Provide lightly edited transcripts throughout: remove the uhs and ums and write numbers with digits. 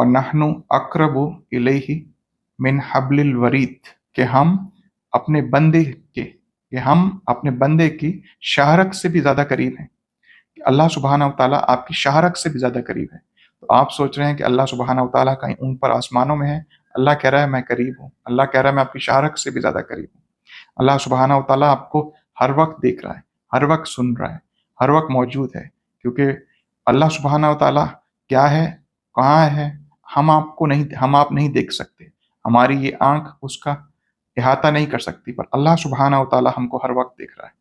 वनहनु अक़रबु इलैहि मिन हब्लिल वरीद, कि हम अपने बंदे की शाहरक से भी ज़्यादा करीब हैं। अल्लाह सुब्हानहू व तआला आपकी शाहरक से भी ज़्यादा करीब है। तो आप सोच रहे हैं कि अल्लाह सुब्हानहू व तआला कहीं ऊपर आसमानों में है, अल्लाह कह रहा है मैं करीब हूँ, अल्लाह कह रहा है मैं आपकी शाहरक से भी ज़्यादा करीब हूँ। अल्लाह सुब्हानहू व तआला आपको हर वक्त देख रहा है, हर वक्त सुन रहा है, हर वक्त मौजूद है, क्योंकि अल्लाह सुब्हानहू व तआला क्या है, कहाँ है, हम आप नहीं देख सकते, हमारी ये आँख उसका इहाता नहीं कर सकती, पर अल्लाह सुब्हानहू व तआला हमको हर वक्त देख रहा है।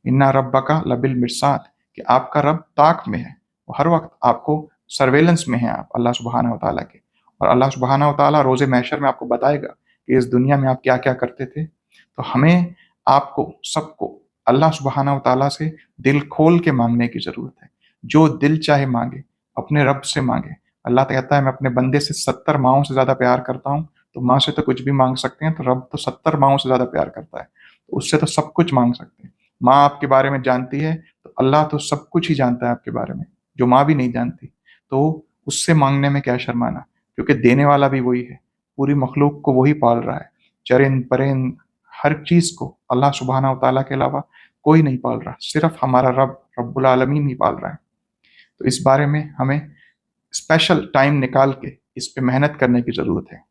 इन्ना रब्बका लबिल मिरसाद, कि आपका रब ताक में है, वो हर वक्त आपको सर्वेलेंस में है आप अल्लाह सुब्हानहू व तआला के। और अल्लाह सुब्हानहू व तआला रोज़े महशर में आपको बताएगा कि इस दुनिया में आप क्या क्या करते थे। तो हमें आपको सबको अल्लाह सुब्हानहू व तआला से दिल खोल के मांगने की ज़रूरत है। जो दिल चाहे मांगे, अपने रब से मांगे। अल्लाह कहता है मैं अपने बंदे से 70 माओं से ज़्यादा प्यार करता हूँ। तो माँ से तो कुछ भी मांग सकते हैं, तो रब तो 70 माओं से ज़्यादा प्यार करता है, तो उससे तो सब कुछ मांग सकते हैं। माँ आपके बारे में जानती है, तो अल्लाह तो सब कुछ ही जानता है आपके बारे में, जो माँ भी नहीं जानती। तो उससे मांगने में क्या शर्माना, क्योंकि देने वाला भी वही है, पूरी मखलूक को वही पाल रहा है। चरिंद परिंद हर चीज़ को अल्लाह सुब्हानहू व तआला के अलावा कोई नहीं पाल रहा, सिर्फ हमारा रब रब्बुल आलमीन ही पाल रहा है। तो इस बारे में हमें स्पेशल टाइम निकाल के इस पे मेहनत करने की ज़रूरत है।